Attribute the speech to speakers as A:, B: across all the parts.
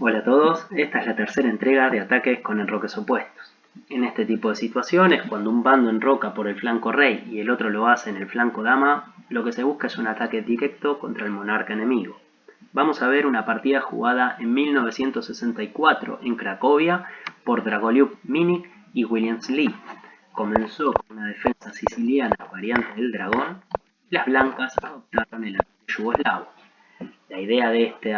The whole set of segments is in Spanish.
A: Hola a todos, esta es la tercera entrega de ataques con enroques opuestos. En este tipo de situaciones, cuando un bando enroca por el flanco rey y el otro lo hace en el flanco dama, lo que se busca es un ataque directo contra el monarca enemigo. Vamos a ver una partida jugada en 1964 en Cracovia por Dragoljub Minik y Williams Lee. Comenzó con una defensa siciliana variante del dragón y las blancas adoptaron el ataque yugoslavo. La idea de este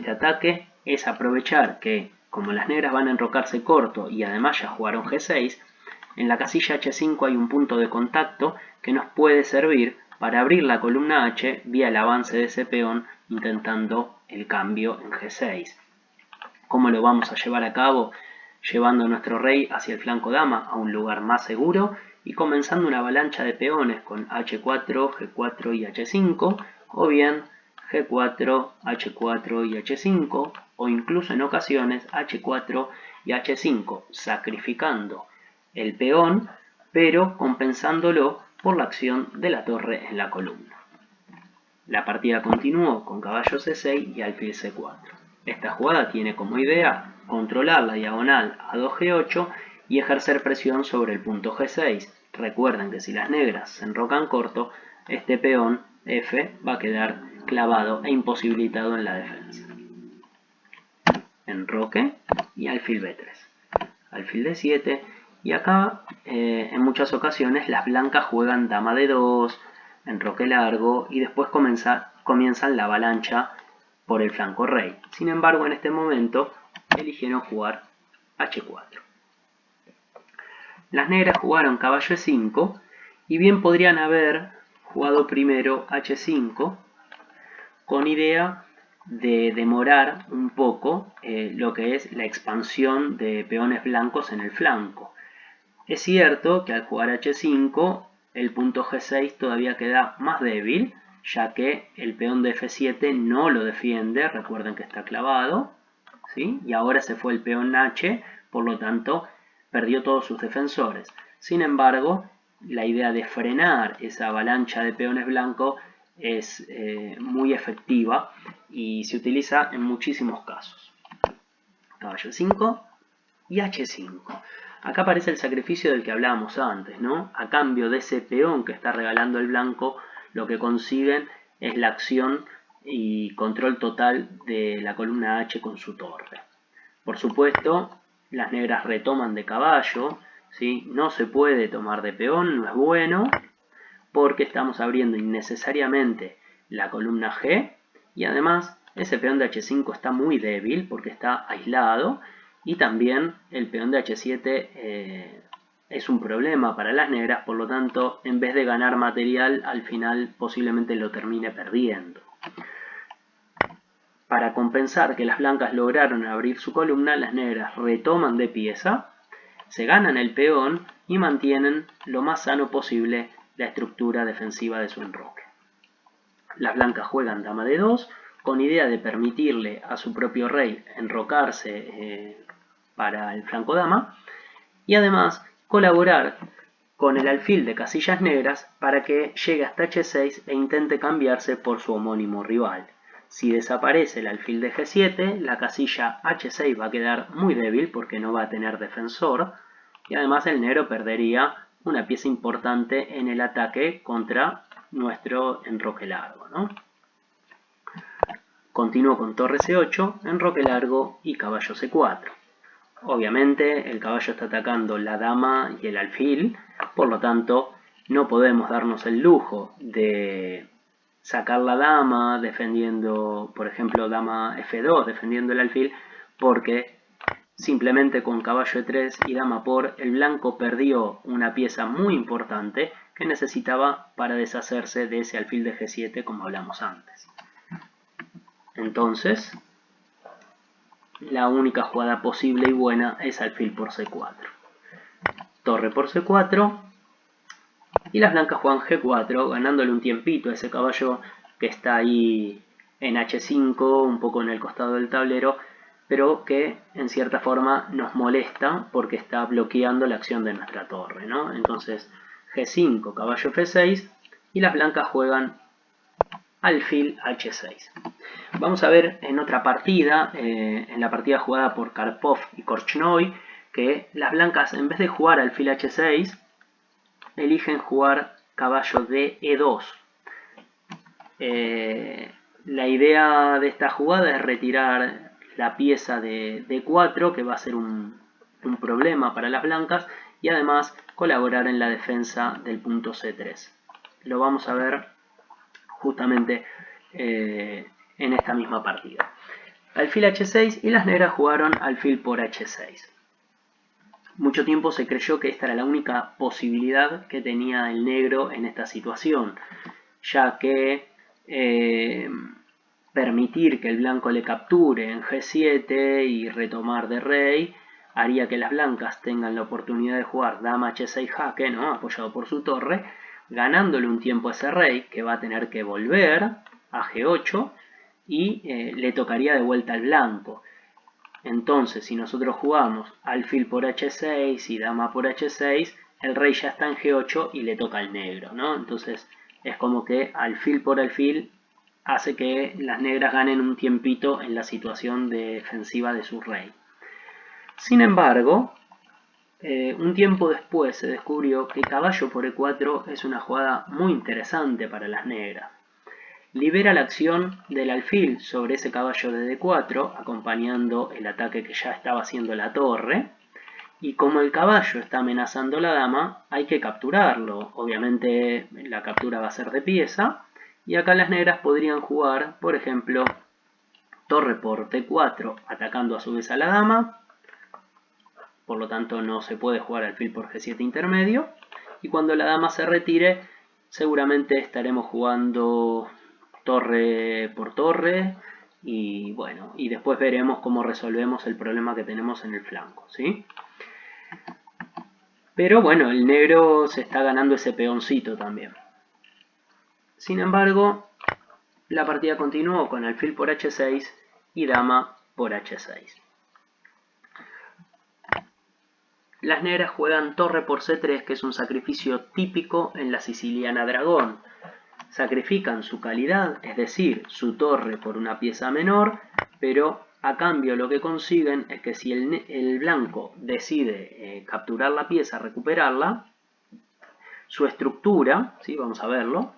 A: ataque es aprovechar que, como las negras van a enrocarse corto y además ya jugaron G6, en la casilla H5 hay un punto de contacto que nos puede servir para abrir la columna H vía el avance de ese peón intentando el cambio en G6. ¿Cómo lo vamos a llevar a cabo? Llevando a nuestro rey hacia el flanco dama a un lugar más seguro y comenzando una avalancha de peones con H4, G4 y H5, o bien G4, H4 y H5, o incluso en ocasiones H4 y H5, sacrificando el peón, pero compensándolo por la acción de la torre en la columna. La partida continuó con caballo C6 y alfil C4. Esta jugada tiene como idea controlar la diagonal a 2G8 y ejercer presión sobre el punto G6. Recuerden que si las negras se enrocan corto, este peón F va a quedar clavado e imposibilitado en la defensa. Enroque y alfil B3. Alfil D7 y acá en muchas ocasiones las blancas juegan dama D2, enroque largo y después comienzan la avalancha por el flanco rey. Sin embargo, en este momento eligieron jugar H4. Las negras jugaron caballo E5 y bien podrían haber jugado primero H5 con idea de demorar un poco lo que es la expansión de peones blancos en el flanco. Es cierto que al jugar H5 el punto G6 todavía queda más débil, ya que el peón de F7 no lo defiende, recuerden que está clavado, ¿sí? Y ahora se fue el peón H, por lo tanto perdió todos sus defensores. Sin embargo, la idea de frenar esa avalancha de peones blancos es muy efectiva y se utiliza en muchísimos casos. Caballo 5 y H5. Acá aparece el sacrificio del que hablábamos antes, ¿no? A cambio de ese peón que está regalando el blanco, lo que consiguen es la acción y control total de la columna H con su torre. Por supuesto, las negras retoman de caballo, ¿sí? No se puede tomar de peón, no es bueno, porque estamos abriendo innecesariamente la columna G y además ese peón de H5 está muy débil porque está aislado y también el peón de H7 es un problema para las negras, por lo tanto en vez de ganar material al final posiblemente lo termine perdiendo. Para compensar que las blancas lograron abrir su columna, las negras retoman de pieza, se ganan el peón y mantienen lo más sano posible la estructura defensiva de su enroque. Las blancas juegan dama de 2 con idea de permitirle a su propio rey enrocarse para el flanco dama y además colaborar con el alfil de casillas negras para que llegue hasta H6 e intente cambiarse por su homónimo rival. Si desaparece el alfil de G7, la casilla H6 va a quedar muy débil porque no va a tener defensor y además el negro perdería una pieza importante en el ataque contra nuestro enroque largo, ¿no? Continúo con torre C8, enroque largo y caballo C4. Obviamente el caballo está atacando la dama y el alfil, por lo tanto no podemos darnos el lujo de sacar la dama defendiendo, por ejemplo, dama F2 defendiendo el alfil, porque simplemente con caballo E3 y dama por, el blanco perdió una pieza muy importante que necesitaba para deshacerse de ese alfil de G7 como hablamos antes. Entonces, la única jugada posible y buena es alfil por C4. Torre por C4 y las blancas juegan G4 ganándole un tiempito a ese caballo que está ahí en H5, un poco en el costado del tablero, pero que en cierta forma nos molesta porque está bloqueando la acción de nuestra torre, ¿no? Entonces G5, caballo F6 y las blancas juegan alfil h6. Vamos a ver en otra partida, en la partida jugada por Karpov y Korchnoi, que las blancas, en vez de jugar alfil h6, eligen jugar caballo de e2. La idea de esta jugada es retirar la pieza de d4, que va a ser un problema para las blancas, y además colaborar en la defensa del punto c3. Lo vamos a ver justamente en esta misma partida. Alfil h6 y las negras jugaron alfil por h6. Mucho tiempo se creyó que esta era la única posibilidad que tenía el negro en esta situación, ya que permitir que el blanco le capture en g7 y retomar de rey haría que las blancas tengan la oportunidad de jugar dama h6 jaque, ¿no? Apoyado por su torre, ganándole un tiempo a ese rey que va a tener que volver a g8 y le tocaría de vuelta al blanco. Entonces, si nosotros jugamos alfil por h6 y dama por h6, el rey ya está en g8 y le toca al negro, ¿no? Entonces es como que alfil por alfil hace que las negras ganen un tiempito en la situación defensiva de su rey. Sin embargo, un tiempo después se descubrió que caballo por e4 es una jugada muy interesante para las negras. Libera la acción del alfil sobre ese caballo de d4, acompañando el ataque que ya estaba haciendo la torre. Y como el caballo está amenazando la dama, hay que capturarlo. Obviamente la captura va a ser de pieza. Y acá las negras podrían jugar, por ejemplo, torre por d4, atacando a su vez a la dama. Por lo tanto no se puede jugar alfil por g7 intermedio. Y cuando la dama se retire, seguramente estaremos jugando torre por torre. Y bueno, y después veremos cómo resolvemos el problema que tenemos en el flanco, ¿sí? Pero bueno, el negro se está ganando ese peoncito también. Sin embargo, la partida continuó con alfil por h6 y dama por h6. Las negras juegan torre por c3, que es un sacrificio típico en la siciliana dragón. Sacrifican su calidad, es decir, su torre por una pieza menor, pero a cambio lo que consiguen es que si el blanco decide capturar la pieza, recuperarla, su estructura, ¿sí? Vamos a verlo,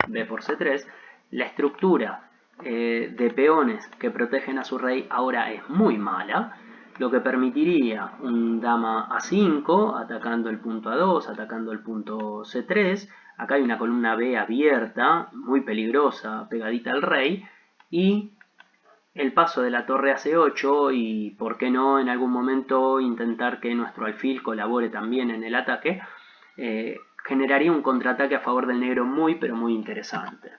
A: b por c3, la estructura de peones que protegen a su rey ahora es muy mala, lo que permitiría un dama a5 atacando el punto a2, atacando el punto c3. Acá hay una columna B abierta, muy peligrosa, pegadita al rey, y el paso de la torre a c8 y, por qué no, en algún momento intentar que nuestro alfil colabore también en el ataque, generaría un contraataque a favor del negro muy, pero muy interesante.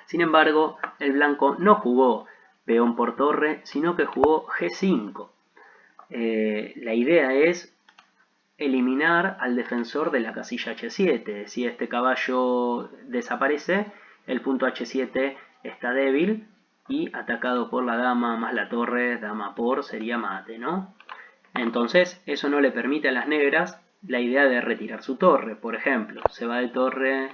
A: Sin embargo, el blanco no jugó peón por torre, sino que jugó g5. La idea es eliminar al defensor de la casilla h7. Si este caballo desaparece, el punto h7 está débil y atacado por la dama más la torre, dama por, sería mate, ¿no? Entonces eso no le permite a las negras la idea de retirar su torre. Por ejemplo, se va de torre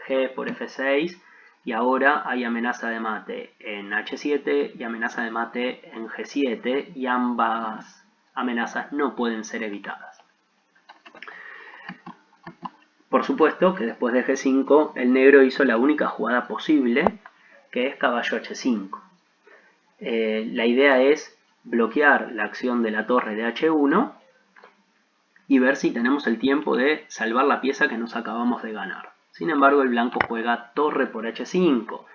A: g por f6 y ahora hay amenaza de mate en h7 y amenaza de mate en g7 y ambas amenazas no pueden ser evitadas. Por supuesto que después de g5 el negro hizo la única jugada posible, que es caballo h5. La idea es bloquear la acción de la torre de h1 y ver si tenemos el tiempo de salvar la pieza que nos acabamos de ganar. Sin embargo, el blanco juega torre por h5,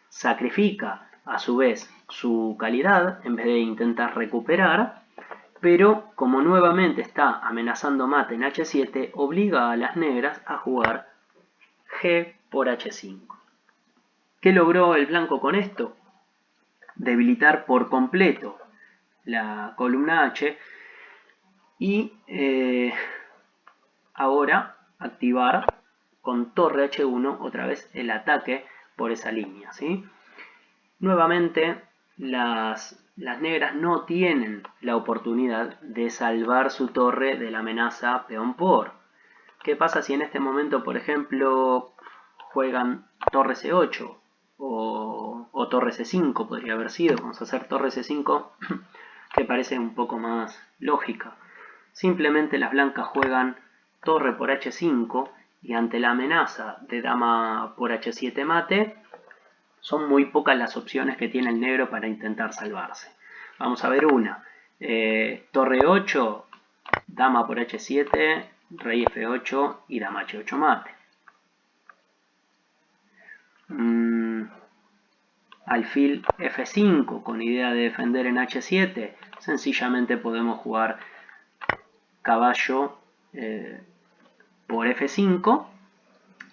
A: sacrifica a su vez su calidad en vez de intentar recuperar, pero como nuevamente está amenazando mate en h7, obliga a las negras a jugar g por h5. ¿Qué logró el blanco con esto? Debilitar por completo la columna H y ahora activar con torre h1 otra vez el ataque por esa línea, ¿sí? Nuevamente las negras no tienen la oportunidad de salvar su torre de la amenaza peón por. ¿Qué pasa si en este momento, por ejemplo, juegan torre C8 o torre C5, podría haber sido. Vamos a hacer torre C5 que parece un poco más lógica. Simplemente las blancas juegan torre por H5 y ante la amenaza de dama por H7 mate, son muy pocas las opciones que tiene el negro para intentar salvarse. Vamos a ver una. Torre 8, dama por H7, rey F8 y dama H8 mate. Alfil F5 con idea de defender en H7, sencillamente podemos jugar caballo por F5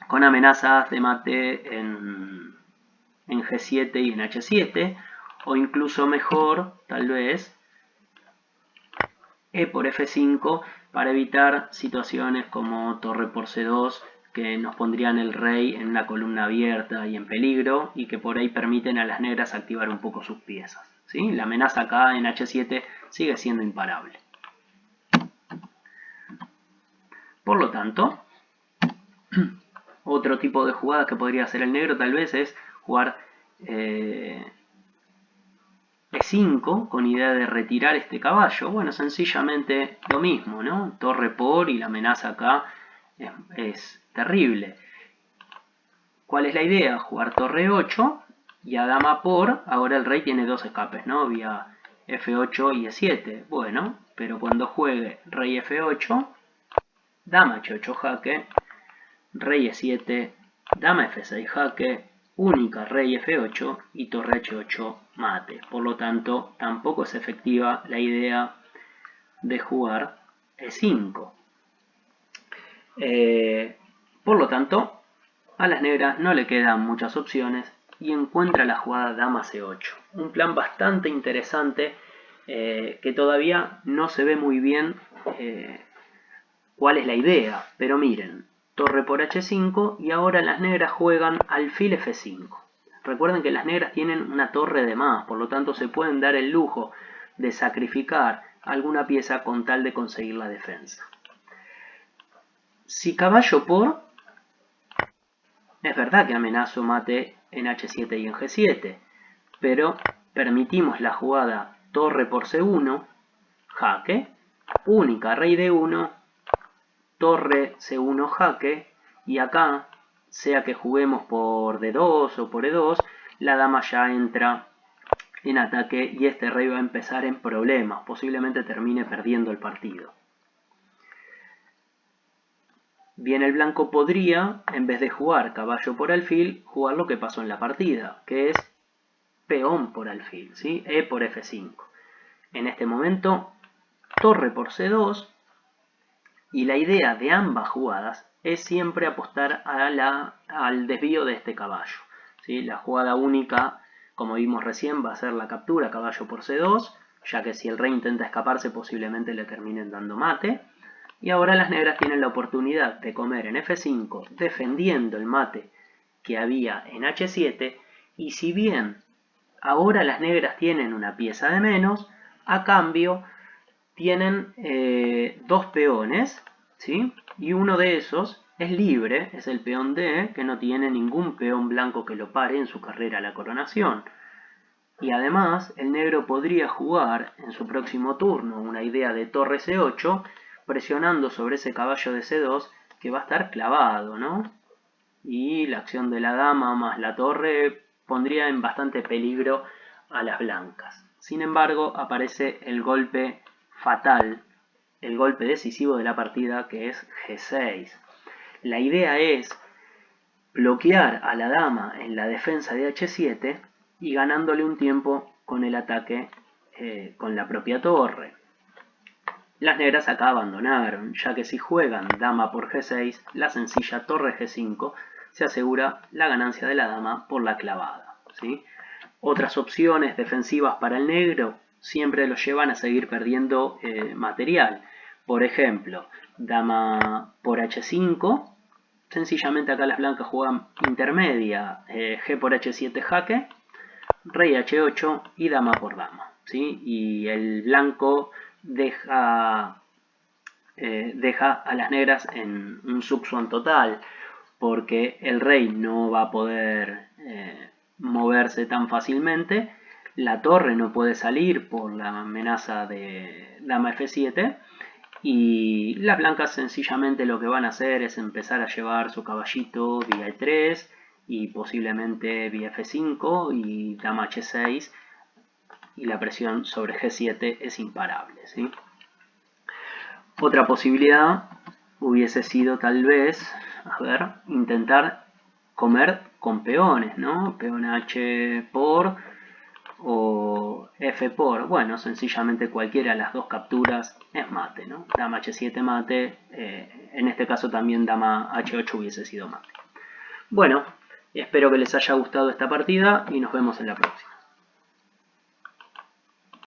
A: con amenazas de mate en G7 y en H7, o incluso mejor, tal vez, E por F5 para evitar situaciones como torre por C2 que nos pondrían el rey en una columna abierta y en peligro y que por ahí permiten a las negras activar un poco sus piezas, ¿sí? La amenaza acá en H7 sigue siendo imparable. Por lo tanto, otro tipo de jugada que podría hacer el negro tal vez es jugar E5 con idea de retirar este caballo. Bueno, sencillamente lo mismo, ¿no? Torre por, y la amenaza acá es terrible. ¿Cuál es la idea? Jugar torre 8 y a dama por. Ahora el rey tiene dos escapes, ¿no? Vía F8 y E7. Bueno, pero cuando juegue rey F8, dama H8 jaque, rey E7, dama F6 jaque, única rey F8 y torre H8 mate. Por lo tanto, tampoco es efectiva la idea de jugar E5. Por lo tanto, a las negras no le quedan muchas opciones y encuentra la jugada dama C8. Un plan bastante interesante que todavía no se ve muy bien cuál es la idea. Pero miren, torre por H5 y ahora las negras juegan alfil F5. Recuerden que las negras tienen una torre de más, por lo tanto se pueden dar el lujo de sacrificar alguna pieza con tal de conseguir la defensa. Si caballo por, es verdad que amenazo mate en H7 y en G7, pero permitimos la jugada torre por C1, jaque, única rey D1, torre C1 jaque, y acá, sea que juguemos por D2 o por E2, la dama ya entra en ataque y este rey va a empezar en problemas, posiblemente termine perdiendo el partido. Bien, el blanco podría, en vez de jugar caballo por alfil, jugar lo que pasó en la partida, que es peón por alfil, ¿sí? E por F5. En este momento, torre por C2, y la idea de ambas jugadas es siempre apostar al desvío de este caballo, ¿sí? La jugada única, como vimos recién, va a ser la captura caballo por C2, ya que si el rey intenta escaparse posiblemente le terminen dando mate. Y ahora las negras tienen la oportunidad de comer en F5 defendiendo el mate que había en H7, y si bien ahora las negras tienen una pieza de menos, a cambio tienen dos peones, ¿sí? Y uno de esos es libre, es el peón D, que no tiene ningún peón blanco que lo pare en su carrera a la coronación. Y además el negro podría jugar en su próximo turno una idea de torre C8, presionando sobre ese caballo de C2 que va a estar clavado, ¿no? Y la acción de la dama más la torre pondría en bastante peligro a las blancas. Sin embargo, aparece el golpe fatal, el golpe decisivo de la partida, que es G6. La idea es bloquear a la dama en la defensa de H7 y ganándole un tiempo con el ataque con la propia torre. Las negras acá abandonaron, ya que si juegan dama por G6, la sencilla torre G5 se asegura la ganancia de la dama por la clavada, ¿sí? Otras opciones defensivas para el negro siempre los llevan a seguir perdiendo material. Por ejemplo, dama por H5, sencillamente acá las blancas juegan intermedia, G por H7 jaque, rey H8 y dama por dama, ¿sí? Y el blanco deja a las negras en un subsuan total. porque el rey no va a poder moverse tan fácilmente, la torre no puede salir por la amenaza de dama F7, y las blancas sencillamente lo que van a hacer es empezar a llevar su caballito vía E3 y posiblemente vía F5 y dama H6, y la presión sobre G7 es imparable, ¿sí? Otra posibilidad hubiese sido tal vez, a ver, intentar comer con peones, ¿no? Peón H por o F por. Bueno, sencillamente cualquiera de las dos capturas es mate, ¿no? Dama H7 mate, en este caso también dama H8 hubiese sido mate. Bueno, espero que les haya gustado esta partida y nos vemos en la próxima.